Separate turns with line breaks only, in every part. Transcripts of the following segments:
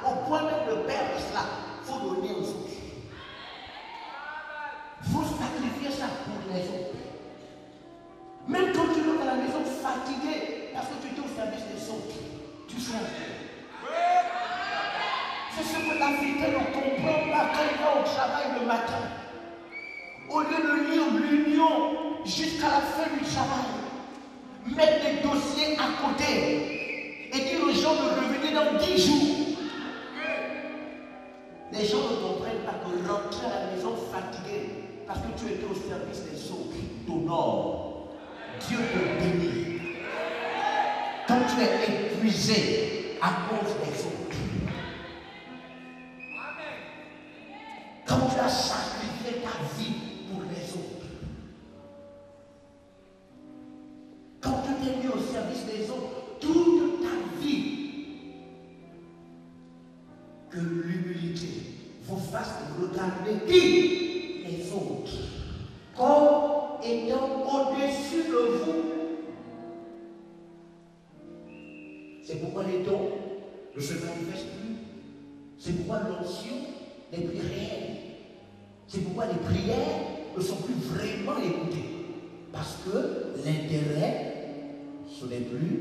Au point même de perdre cela, il faut donner aux autres. Il faut sacrifier ça pour les autres. Même quand tu rentres à la maison fatigué, parce que tu es au service des autres, tu sers. C'est ce que l'Africain ne comprend pas quand il va au travail le matin. Au lieu de lire l'union jusqu'à la fin du travail, mettre les dossiers à côté et dire aux gens de revenir dans 10 jours. Les gens ne comprennent pas que rentrer à la maison fatigué parce que tu étais au service des autres t'honore. Dieu te bénit. Quand tu es épuisé à cause des autres. Quand tu as sacrifié ta vie pour les autres. Quand tu t'es mis au service des autres toute ta vie. Que l'humilité vous fasse regarder qui? Les autres. Comme étant au-dessus de vous. C'est pourquoi les dons ne se manifestent plus. C'est pourquoi l'onction n'est plus réelle. C'est pourquoi les prières ne sont plus vraiment écoutées. Parce que l'intérêt, ce n'est plus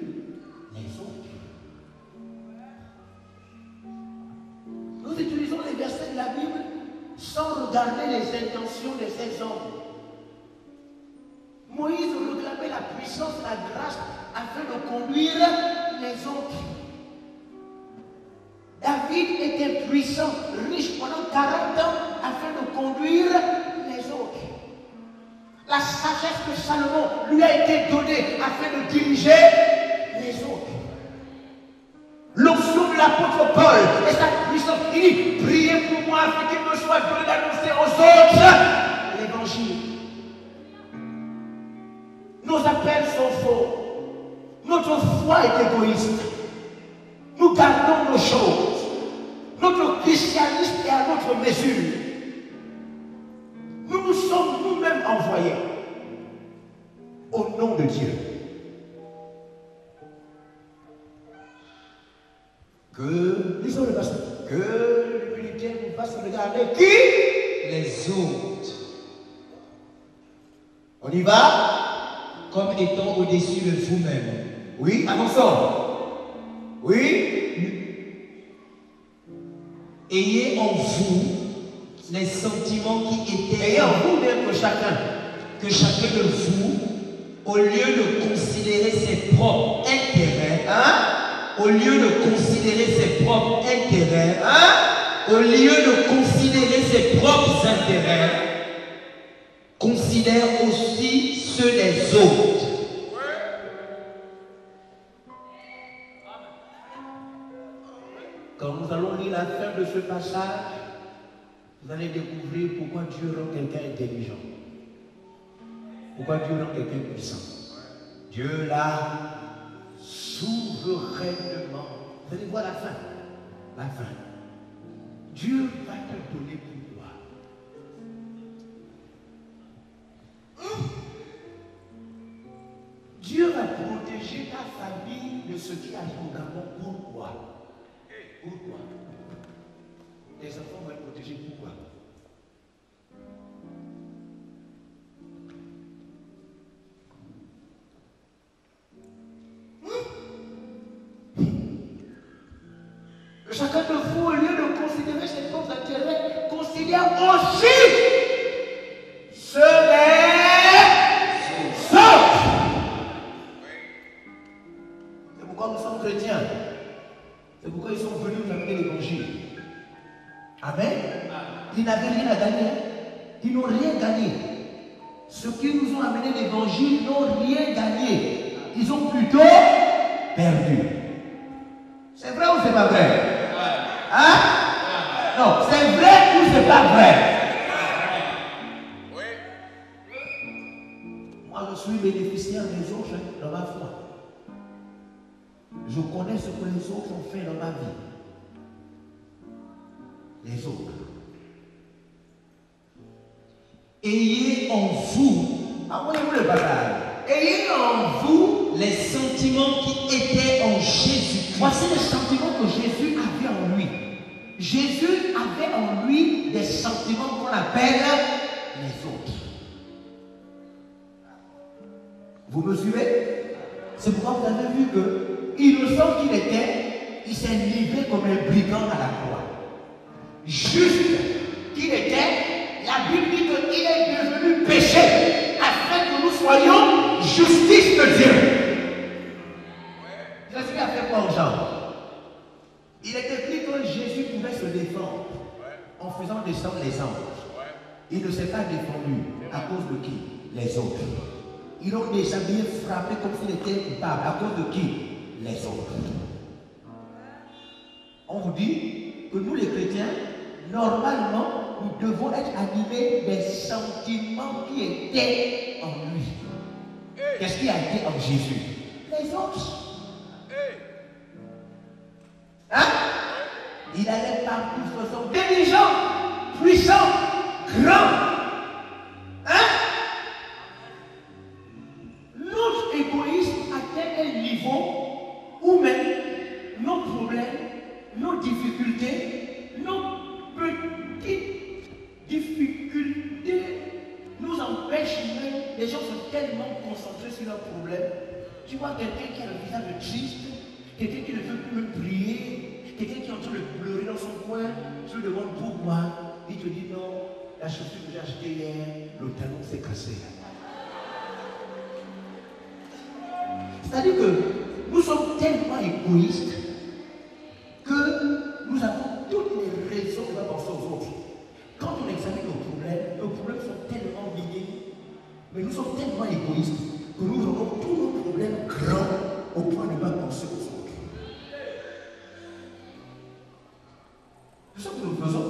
les autres. Nous utilisons les versets de la Bible sans regarder les intentions de ces hommes. Moïse réclamait la puissance, la grâce afin de conduire les autres. David était puissant, riche pendant 40 ans afin de conduire les autres. La sagesse de Salomon lui a été donnée afin de diriger les autres. L'onction de l'apôtre Paul et sa puissance, il dit, priez pour moi afin qu'il me soit donné d'annoncer aux autres l'évangile. Nos appels sont faux. Notre foi est égoïste. Nous gardons nos choses. Notre christianisme est à notre mesure. Nous nous sommes nous-mêmes envoyés au nom de Dieu. Que, lisons le passage, que l'humilité vous fasse regarder qui? Les autres. On y va?
Comme étant au-dessus de vous-même.
Oui, avançons. Oui.
Ayez en vous les sentiments qui étaient...
Ayez en vous-même que chacun
de vous, au lieu de considérer ses propres intérêts, au lieu de considérer ses propres intérêts, au lieu de considérer ses propres intérêts, considère aussi ceux des autres.
Quand nous allons lire la fin de ce passage, vous allez découvrir pourquoi Dieu rend quelqu'un intelligent. Pourquoi Dieu rend quelqu'un puissant. Dieu l'a souverainement. Vous allez voir la fin. La fin. Dieu va te donner pouvoir. Dieu va protéger ta famille de ce qui arrive au Gabon. Pourquoi? Pourquoi? Les enfants vont être protégés. Pourquoi? Chacun de vous, au lieu de considérer ses propres intérêts, considère aussi ceux des autres. C'est pourquoi nous sommes chrétiens. C'est pourquoi ils sont venus nous amener l'évangile. Amen. Ils n'avaient rien à gagner. Ils n'ont rien gagné. Ceux qui nous ont amené l'évangile n'ont rien gagné. Ils ont plutôt perdu. C'est vrai ou c'est pas vrai? Hein? Non, c'est vrai ou c'est pas vrai? Moi, je suis bénéficiaire des autres dans ma foi. Je connais ce que les autres ont fait dans ma vie. Les autres.
Ayez en vous,
Envoyez-vous le passage. Ayez en vous
les sentiments qui étaient en Jésus-Christ.
Voici les sentiments que Jésus avait en lui. Jésus avait en lui des sentiments qu'on appelle les autres. Vous me suivez? C'est pourquoi vous avez vu que, innocent qu'il était, il s'est livré comme un brigand à la croix. Juste qu'il était, la Bible dit qu'il est devenu péché afin que nous soyons justice de Dieu. Jésus a fait quoi aux gens? Il est écrit que Jésus pouvait se défendre en faisant descendre les anges. Il ne s'est pas défendu à cause de qui? Les autres. Ils l'ont déshabillé, frappé comme s'il était coupable. À cause de qui? Les autres. On vous dit que nous les chrétiens, normalement, nous devons être animés des sentiments qui étaient en lui. Qu'est-ce qui a été en Jésus? Les autres. Hein? Il allait partout, faisant dirigeant, puissant, grand. Hein? Notre égoïsme atteint un niveau où même nos problèmes, nos difficultés, nos petites difficultés nous empêchent même. Les gens sont tellement concentrés sur leurs problèmes. Tu vois quelqu'un qui a le visage triste, quelqu'un qui ne veut plus me prier, quelqu'un qui est en train de pleurer dans son coin, tu lui demandes pourquoi, il te dit non, la chaussure que j'ai achetée hier, le talon s'est cassé. C'est-à-dire que nous sommes tellement égoïstes que nous avons toutes les raisons de penser aux autres. Quand on examine nos problèmes sont tellement minimes, mais nous sommes tellement égoïstes que nous avons tous nos problèmes grands au point de ne pas penser aux autres. C'est ce que nous faisons.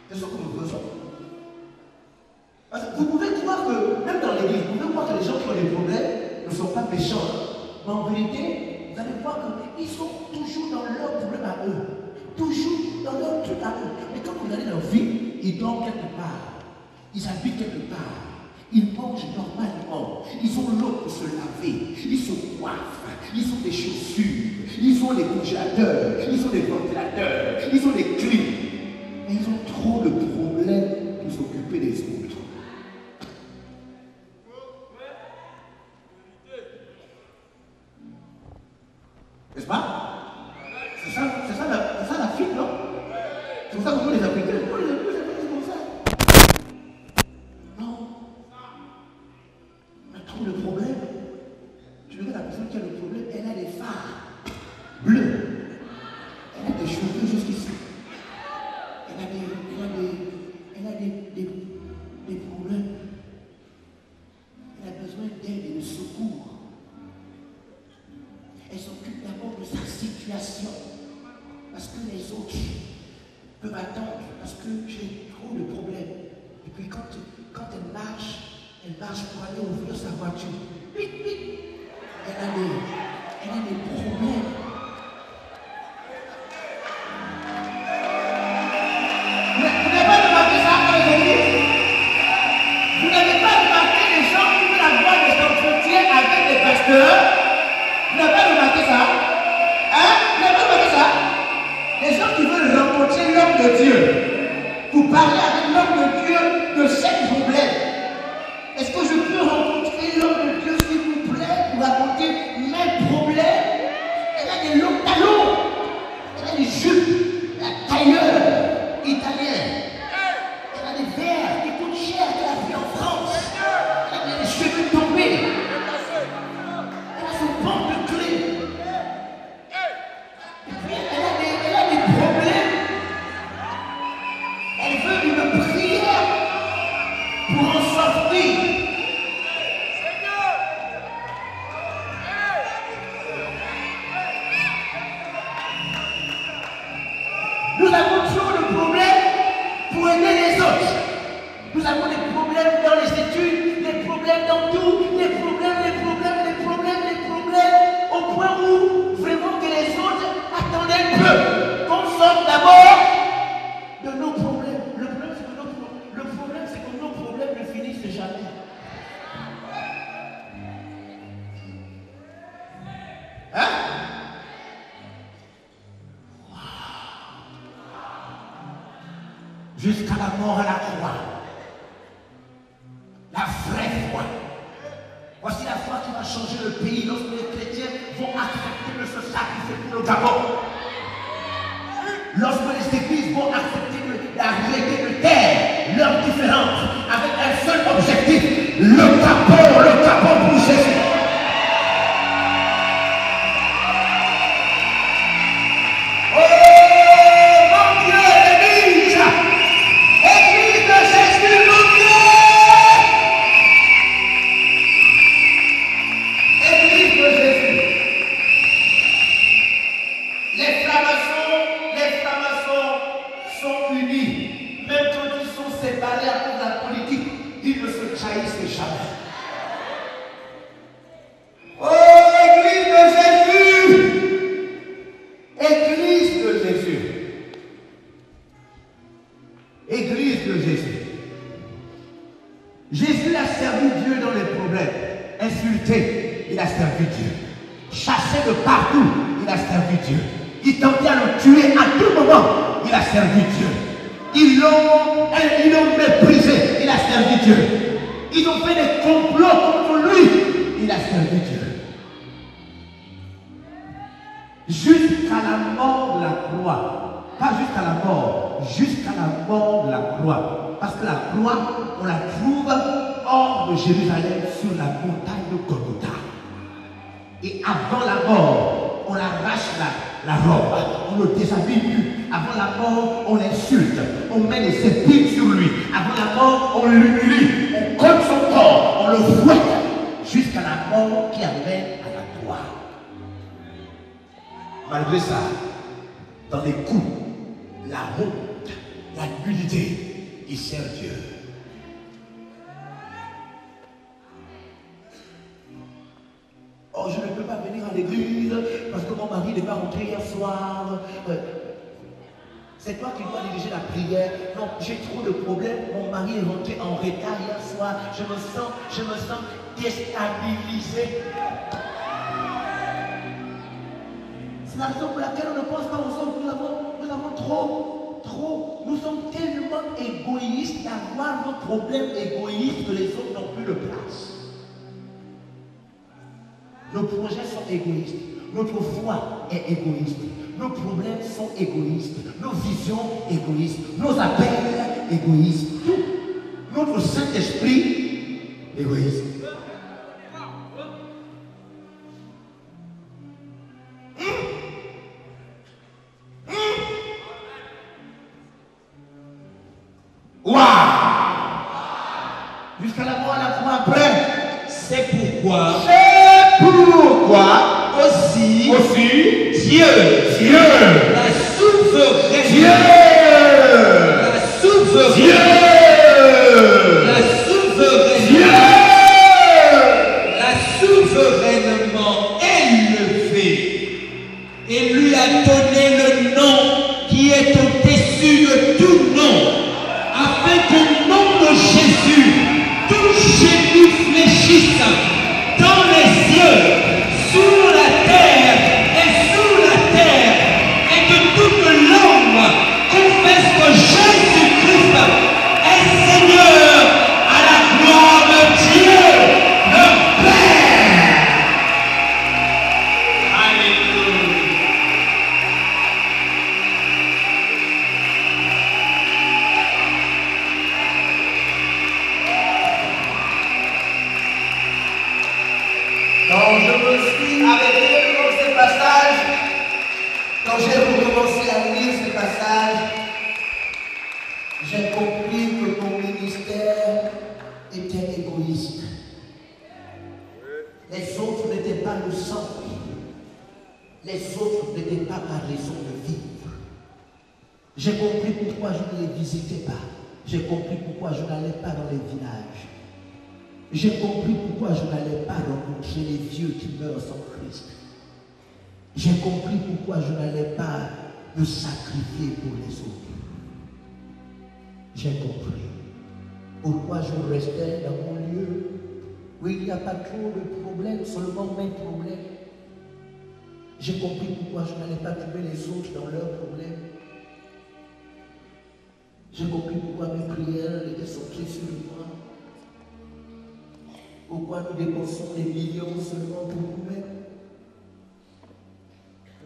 C'est ce que nous faisons. Parce que vous pouvez croire que, même dans l'église, vous pouvez croire que les gens qui ont des problèmes ne sont pas méchants. Mais en vérité, vous allez voir qu'ils sont toujours dans leurs problèmes à eux. Toujours dans leur truc à eux. Mais quand vous regardez leur vie, ils dorment quelque part. Ils habitent quelque part. Ils mangent normalement. Ils ont l'eau pour se laver. Ils se coiffent. Ils ont des chaussures. Ils ont des congélateurs. Ils ont des ventilateurs. Ils ont des clims. Mais ils ont trop de problèmes pour s'occuper des autres. N'est-ce pas? C'est ça la fille, non? C'est pour ça que vous les appliquez. Vous les appliquez, c'est comme ça. Non. On a trop de problèmes. Tu regardes la personne qui a le problème, elle a des phares bleus. Elle a des cheveux jusqu'ici. Elle a des problèmes. Elle a besoin d'aide et de secours. Elle s'occupe d'abord de sa situation. Parce que les autres peuvent attendre. Parce que j'ai trop de problèmes. Et puis quand elle marche pour aller ouvrir sa voiture. Vite, vite. Elle a des problèmes. Vous n'avez pas remarqué ça dans les églises? Vous n'avez pas remarqué les gens qui veulent avoir des entretiens avec des pasteurs? Vous n'avez pas remarqué ça? Hein? Vous n'avez pas remarqué ça? Les gens qui veulent rencontrer l'homme de Dieu, pour parler avec l'homme de Dieu de ses problèmes. Est-ce que je peux rencontrer l'homme de Dieu, s'il vous plaît, pour raconter mes problèmes? Elle a des longs talons, elle a des jupes, elle a tailleur italien, elle a des verres qui coûtent cher qu'elle a pris en France, elle a des cheveux tombés, elle a son banc de clés, et puis elle a des problèmes. Elle veut une prière pour en sortir. Nous avons toujours le problème pour aider les autres. Nous avons des problèmes dans les études, des problèmes dans tout, des problèmes, au point où vraiment que les autres attendaient un peu qu'on sorte d'abord de nos problèmes. Le problème, c'est que nos problèmes ne finissent jamais. Hein? Wow. jusqu'à la mort à la croix. La vraie foi. Voici la foi qui va changer le pays lorsque les chrétiens vont accepter de se sacrifier pour le Gabon. Lorsque les églises vont accepter d'arrêter de taire leurs différences avec un seul objectif, le Gabon pour Jésus.
Jérusalem sur la montagne de Golgotha. Et avant la mort, on arrache la robe, on le déshabille plus. Avant la mort, on l'insulte, on met les épines sur lui. Avant la mort, on l'humilie, on colle son corps, on le fouette, jusqu'à la mort qui amène à la gloire. Malgré ça, dans les coups, la honte, la nullité, il sert Dieu. Oh, je ne peux pas venir à l'église parce que mon mari n'est pas rentré hier soir. C'est toi qui dois diriger la prière. Non, j'ai trop de problèmes. Mon mari est rentré en retard hier soir. Je me sens déstabilisé. C'est la raison pour laquelle on ne pense pas aux autres. Nous avons trop. Nous sommes tellement égoïstes d'avoir nos problèmes égoïstes que les autres n'ont plus de place. Nos projets sont égoïstes. Notre foi est égoïste. Nos problèmes sont égoïstes. Nos visions égoïstes. Nos appels égoïstes. Tout. Notre Saint-Esprit égoïste. Waouh! Jusqu'à la mort, à la croix après.
C'est pourquoi aussi Dieu, la souveraineté, souverainement élevé et lui a donné le nom qui est au-dessus de tout nom, afin qu'au nom de Jésus, tout genou fléchisse dans les cieux, sur la terre et sous la terre, et que toute langue confesse que Jésus-Christ est Seigneur, à la gloire de Dieu, le Père. Alléluia.
Quand je me suis arrêté dans ce passage, quand j'ai recommencé à lire ce passage, j'ai compris que mon ministère était égoïste. Les autres n'étaient pas le centre. Les autres n'étaient pas ma raison de vivre. J'ai compris pourquoi je ne les visitais pas. J'ai compris pourquoi je n'allais pas dans les villages. J'ai compris pourquoi je n'allais pas rencontrer les vieux qui meurent sans Christ. J'ai compris pourquoi je n'allais pas me sacrifier pour les autres. J'ai compris pourquoi je restais dans mon lieu où il n'y a pas trop de problèmes, seulement mes problèmes. J'ai compris pourquoi je n'allais pas trouver les autres dans leurs problèmes.
J'ai compris pourquoi mes prières étaient centrées sur moi. Pourquoi nous dépensons des millions seulement pour nous-mêmes.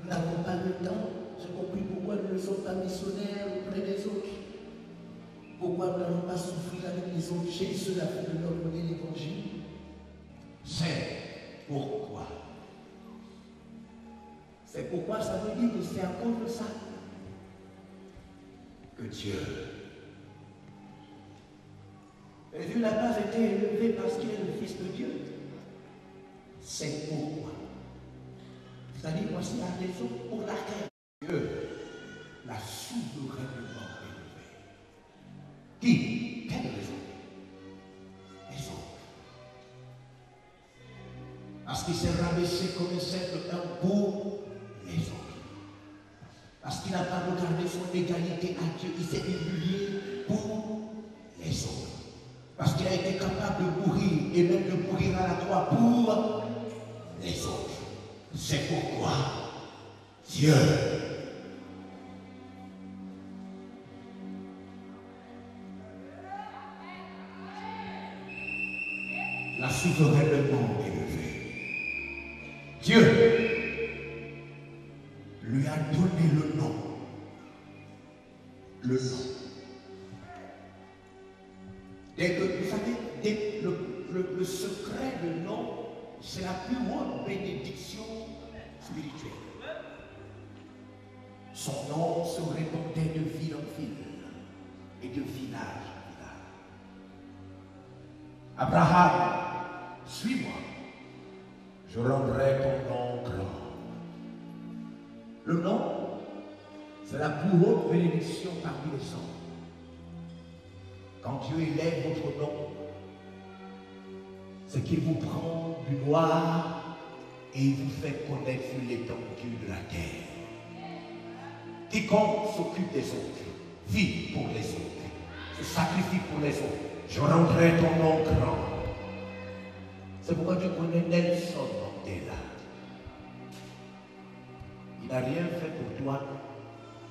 Nous n'avons pas le temps. J'ai compris pourquoi nous ne sommes pas missionnaires auprès des autres. Pourquoi nous n'allons pas souffrir avec les autres. Jésus a fait de leur donner l'évangile. C'est pourquoi. C'est pourquoi ça veut dire que c'est à cause de ça que Dieu. Et vu la base été élevée parce qu'il est le Fils de Dieu. C'est pourquoi. C'est-à-dire, voici la raison pour laquelle Dieu l'a souverainement élevé. Qui? Quelle raison? Les autres. Parce qu'il s'est rabaissé comme un simple homme pour les autres. Parce qu'il n'a pas regardé son égalité à Dieu, il s'est humilié pour les autres. Parce qu'il a été capable de mourir et même de mourir à la croix pour les autres. C'est pourquoi Dieu l'a souverainement élevé. Dieu lui a donné le nom. Le nom. Dès que, vous savez, le secret de nom, c'est la plus haute bénédiction spirituelle. Son nom se répandait de ville en ville et de village en village. Abraham, suis-moi, je rendrai ton nom grand. Le nom, c'est la plus haute bénédiction parmi les hommes. Quand Dieu élève votre nom, c'est qu'il vous prend du noir et il vous fait connaître l'étendue de la terre. Quiconque s'occupe des autres, vit pour les autres, se sacrifie pour les autres. Je rendrai ton nom grand. C'est pourquoi tu connais Nelson Mandela. Il n'a rien fait pour toi,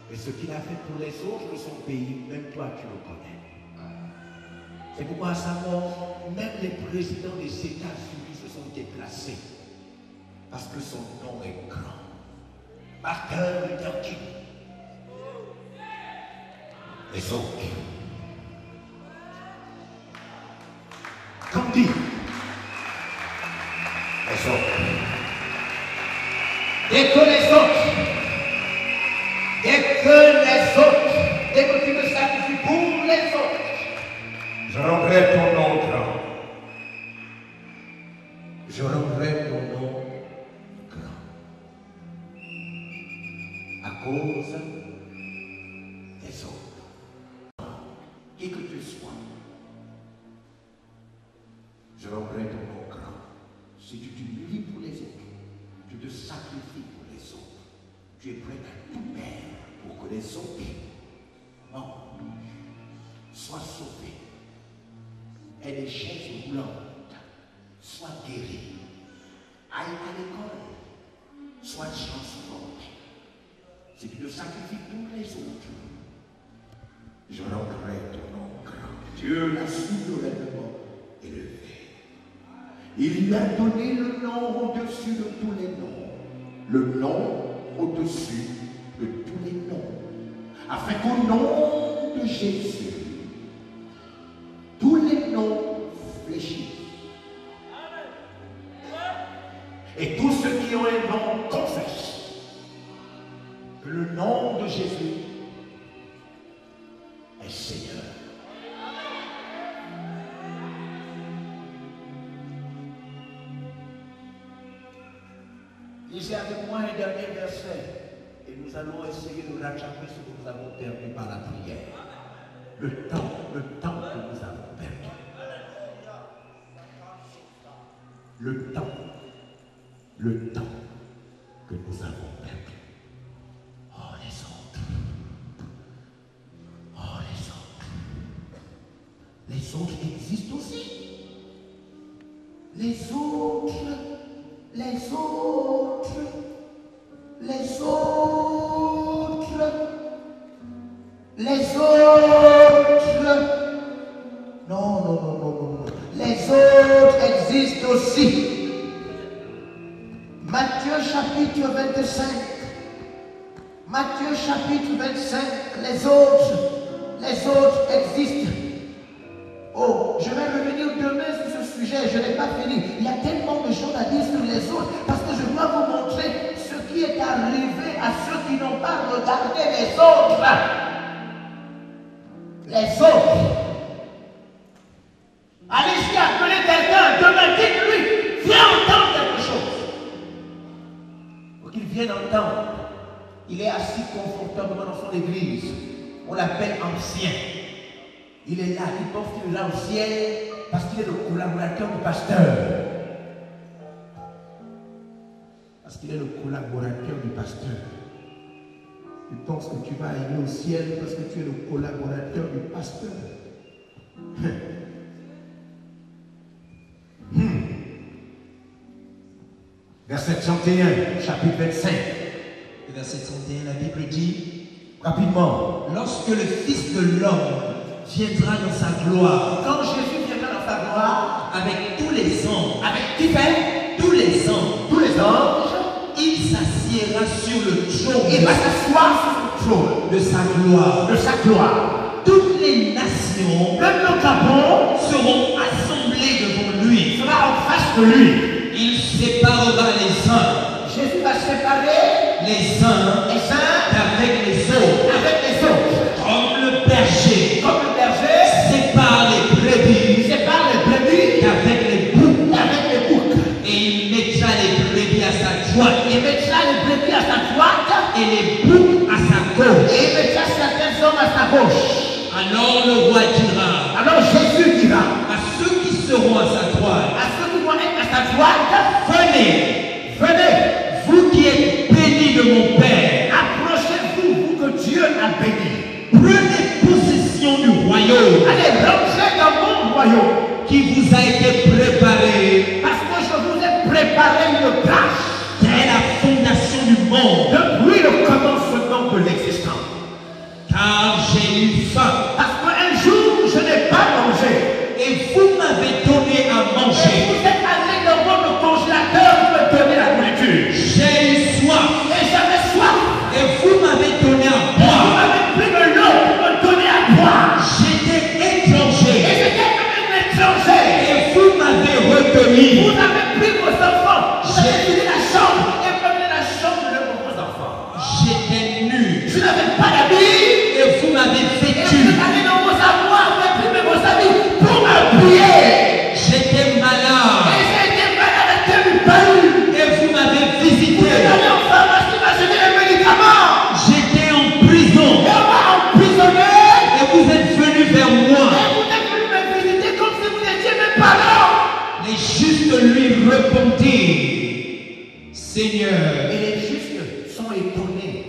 mais ce qu'il a fait pour les autres de son pays, même toi tu le connais. C'est pourquoi à sa mort, même les présidents des États-Unis se sont déplacés. Parce que son nom est grand. Martin Luther King. Les autres. Gandhi. Les autres. Dès que les autres. Dès que tu me sacrifies pour les autres. Je rendrai ton nom grand. Je rendrai ton nom grand. À cause des autres. Qui que tu sois, je rendrai ton nom grand. Si tu t'humilies pour les autres, tu te sacrifies pour les autres, tu es prêt à tout perdre pour que les autres soient sauvés. Et les chaises roulantes soient guéries, aillent à l'école, soient transformées. Si tu te sacrifies pour les autres, je rendrai ton nom grand. Dieu l'a souverainement élevé. Il lui a donné le nom au-dessus de tous les noms. Le nom au-dessus de tous les noms. Afin qu'au nom de Jésus, tous les noms fléchissent. Et tous ceux qui ont un nom confessent que le nom de Jésus est Seigneur. Lisez avec moi un dernier verset et nous allons essayer de rattraper ce que nous avons perdu par la prière. Le temps que nous avons perdu. Le temps que nous avons perdu. Oh les autres. Oh les autres. Les autres existent aussi. Les autres. Les autres. Les autres. Les autres. existent. Oh, je vais revenir demain sur ce sujet, je n'ai pas fini. Il y a tellement de choses à dire sur les autres, parce que je dois vous montrer ce qui est arrivé à ceux qui n'ont pas regardé les autres. Les autres. Allez-y, appelez quelqu'un, demain, dites-lui, viens entendre quelque chose. Pour qu'il vienne entendre. Il est assis confortablement dans son église. On l'appelle ancien. Il est là, il pense qu'il est l'ancien parce qu'il est le collaborateur du pasteur. Parce qu'il est le collaborateur du pasteur. Tu penses que tu vas aller au ciel parce que tu es le collaborateur du pasteur. Verset 31, chapitre 25.
Verset 31, la Bible dit,
rapidement,
lorsque le Fils de l'homme viendra dans sa gloire,
quand Jésus viendra dans sa gloire,
avec tous les anges,
avec qui fait
tous les anges, il s'assiera sur le trône.
Il va s'asseoir sur le trône
de sa gloire.
De sa gloire.
Toutes les nations,
même le Gabon,
seront assemblées devant lui.
Sera en face de lui.
Il séparera les uns.
Jésus va séparer
les uns d'avec les autres.
Avec les autres.
Comme le berger sépare les brebis d'avec les boucs. Et il mettra les brebis à sa droite. Et les boucs à sa gauche.
Et il mettra certains hommes à sa gauche.
Alors le roi dira.
Alors Jésus dira
à ceux qui seront à sa droite. Venez, vous qui êtes bénis de mon Père.
Approchez-vous, vous que Dieu a béni.
Prenez possession du royaume.
Allez, rentrez dans mon royaume.
Qui vous a été préparé.
Parce que je vous ai préparé une place.
Dès la fondation du monde.
Depuis le commencement de l'existence.
Car j'ai eu faim.
Parce qu'un jour, je n'ai pas mangé.
Et vous m'avez donné à manger.
Et vous êtes allé dans votre congélateur pour me donner la nourriture.
J'ai eu soif.
Et j'avais soif.
Et vous m'avez donné à boire.
Vous m'avez pris de l'eau pour me donner à boire.
J'étais étranger.
Et j'étais même étranger.
Et vous m'avez retenu.
Vous avez pris vos enfants. Vous avez pris la chambre. Et prenez la chambre de vos enfants.
J'étais nu.
Je n'avais pas d'habits.
Et vous m'avez vêtu.
Et vous êtes allé dans vos armoires. Vous avez pris vos habits pour m'appuyer.
J'étais malade.
Et j'ai été malade à tel palu.
Et vous m'avez visité.
Vous êtes allé en pharmacie m'acheter des médicaments.
J'étais en prison.
Et on m'a emprisonné.
Et vous êtes venu vers moi.
Et vous êtes venu me visiter comme si vous étiez mes parents.
Les justes lui répondirent, Seigneur.
Et les justes sont étonnés.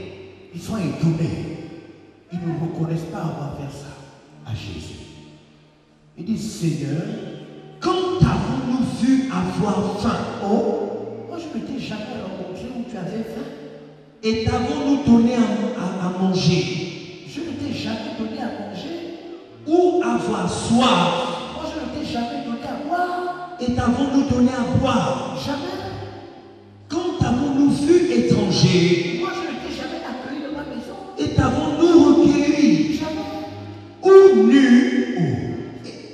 Ils sont étonnés. Ils ne reconnaissent pas avoir fait ça à Jésus. Ils disent, Seigneur,
quand avons-nous vu avoir faim?
Oh, moi je ne t'ai jamais rencontré où tu avais faim.
Et t'avons-nous donné à manger?
Je ne t'ai jamais donné à manger.
Ou avoir soif?
Moi je ne t'ai jamais donné à boire.
Et t'avons-nous donné à boire?
Jamais.
Quand avons-nous vu étranger?
Moi je ne t'ai jamais accueilli dans ma maison.
Et t'avons-nous recueilli?
Jamais.
Ou nu?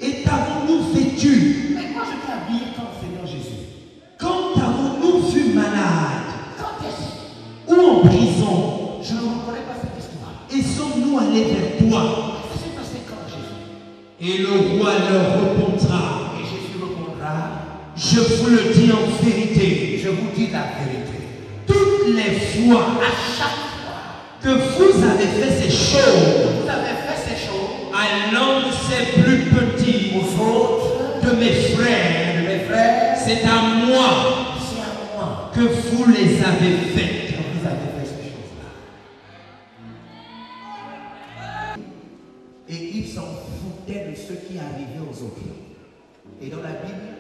Et t'avons-nous vêtu?
Mais moi je t'ai habillé quand Seigneur Jésus.
Quand avons-nous vu malade?
Quand est-ce?
Ou en prison?
Je ne reconnais pas cette histoire.
Et sommes-nous allés vers toi?
Ça s'est passé quand Jésus?
Et le roi leur répondra.
Et Jésus répondra,
je vous le dis en vérité.
je vous dis la vérité.
Toutes les fois,
À chaque fois
que vous avez fait ces choses,
vous avez fait ces choses
à l'un de ces plus petits,
aux autres,
de mes frères, c'est à moi
c'est à moi
que vous les avez faites.
que vous avez fait ces choses-là. Et ils s'en foutaient de ce qui arrivait aux autres. Et dans la Bible,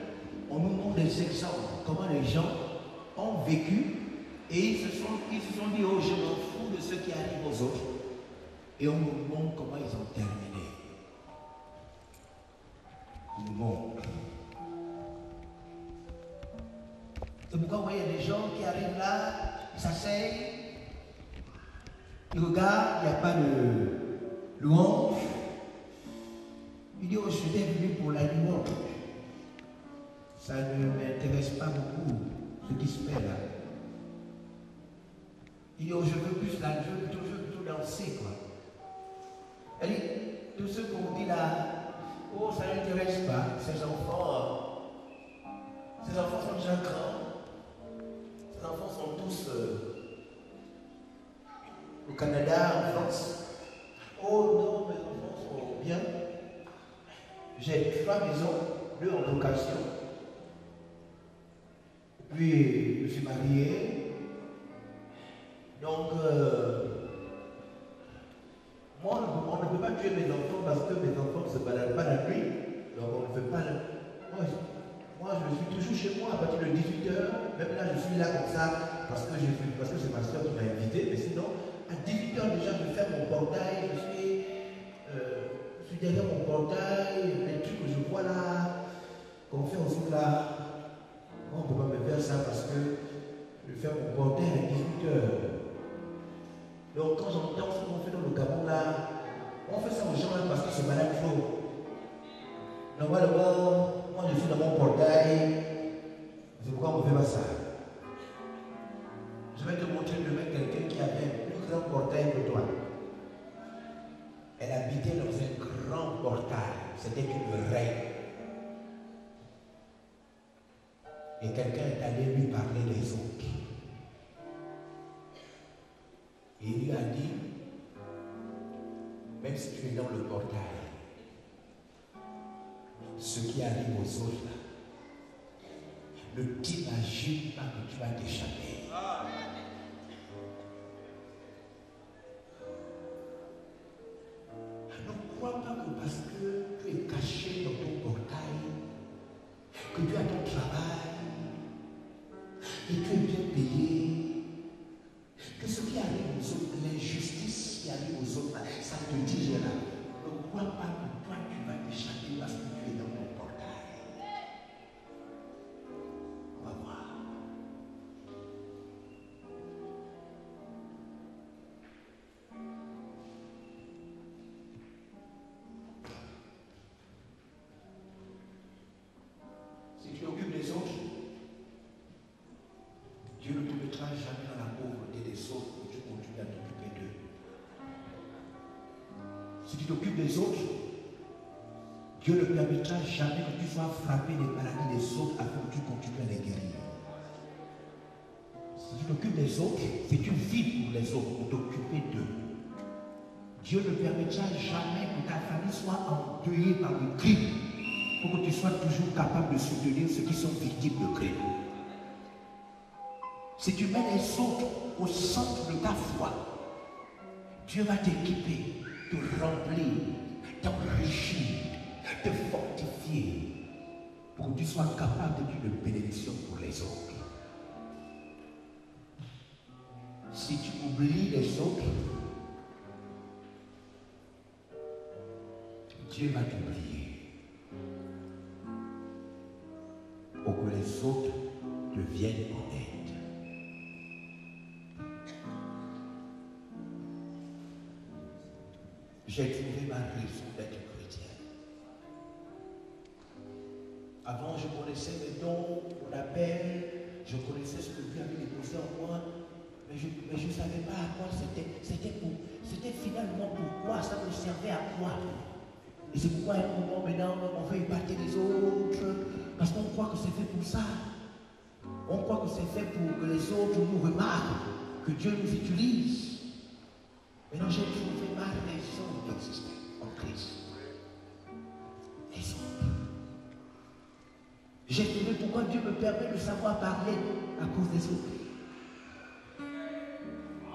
on nous montre des exemples, comment les gens ont vécu et ils se sont dit, oh, je m'en fous de ce qui arrive aux autres. Et on nous montre comment ils ont terminé. On nous montre. C'est pourquoi vous voyez des gens qui arrivent là, ils s'asseyent, ils regardent, il n'y a pas de louange, Il dit, oh, je suis venu pour la louange. Ça ne m'intéresse pas beaucoup, ce qui se fait là. Il dit, oh, je veux plus la, je veux plutôt danser, quoi. Elle dit, tous ceux qu'on dit là, oh, ça n'intéresse pas, ces enfants sont déjà grands. Ces enfants sont tous au Canada, en France. Oh non, mes enfants sont bien. J'ai 3 maisons, 2 en location. Puis, je suis marié. Donc, moi, on ne peut pas tuer mes enfants parce que mes enfants ne se baladent pas la nuit. Donc, on ne fait pas la... Moi, je suis toujours chez moi à partir de 18h. Même là, je suis là comme ça parce que c'est ma soeur qui m'a invité. Mais sinon, à 18h déjà, je fais mon portail. Je suis derrière mon portail. Les trucs que je vois là, qu'on fait ensemble là. Moi, on ne peut pas me faire ça parce que je fais mon portail à 18h. Donc, quand j'entends ce qu'on fait dans le Gabon là, on fait ça aux gens là parce qu'ils se baladent trop. Normalement, moi je suis dans mon portail, c'est pourquoi on ne fait pas ça. Je vais te montrer demain quelqu'un qui avait un plus grand portail que toi. Elle habitait dans un grand portail, c'était une reine. Et quelqu'un est allé lui parler des autres. Et il lui a dit, même si tu es dans le portail, ce qui arrive aux autres là, ne t'imagine pas que tu vas t'échapper. Ne crois pas que parce que tu es caché dans ton portail, que tu as ton travail, et tu es bien payé, que ce qui arrive aux autres, l'injustice qui arrive aux autres, ça te dit là. Ne crois pas que toi tu vas t'échapper parce que tu es dans ton portail. On va voir. Si tu t'occupes des autres, Dieu ne te mettra jamais dans la pauvreté des autres pour que tu continues à t'occuper d'eux. Si tu t'occupes des autres, Dieu ne permettra jamais que tu sois frappé des maladies des autres afin que tu continues à les guérir. Si tu t'occupes des autres, si tu vis pour les autres, pour t'occuper d'eux, Dieu ne permettra jamais que ta famille soit endeuillée par le crime pour que tu sois toujours capable de soutenir ceux qui sont victimes de crime. Si tu mets les autres au centre de ta foi, Dieu va t'équiper, te remplir, t'enrichir, te fortifier pour que tu sois capable d'être une bénédiction pour les autres. Si tu oublies les autres, Dieu va t'oublier pour que les autres te viennent en aide. J'ai trouvé ma raison d'être chrétien. Avant, je connaissais mes dons, mon appel, je connaissais ce que Dieu avait déposé en moi, mais je ne savais pas à quoi c'était finalement pourquoi, ça me servait à quoi. Et c'est pourquoi à un moment maintenant, on veut épargner les autres, parce qu'on croit que c'est fait pour ça. On croit que c'est fait pour que les autres nous remarquent, que Dieu nous utilise. Maintenant, j'ai trouvé ma raison d'exister en Christ. Les autres. J'ai trouvé pourquoi Dieu me permet de savoir parler à cause des autres.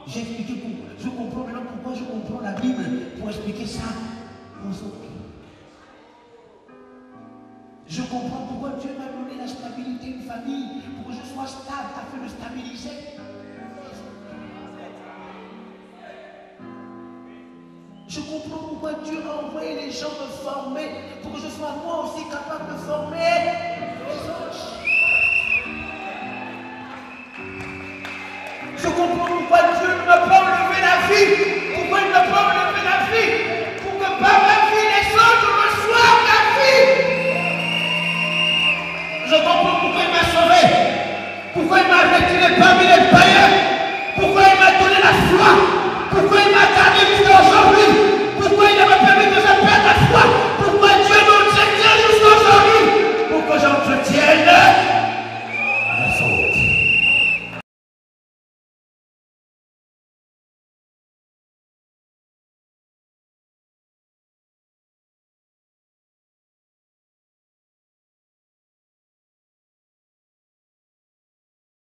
J'ai expliqué pourquoi. Je comprends maintenant pourquoi je comprends la Bible pour expliquer ça aux autres. Je comprends pourquoi Dieu m'a donné la stabilité d'une famille, pour que je sois stable afin de stabiliser. Je comprends pourquoi Dieu a envoyé les gens me former, pour que je sois moi aussi capable de former.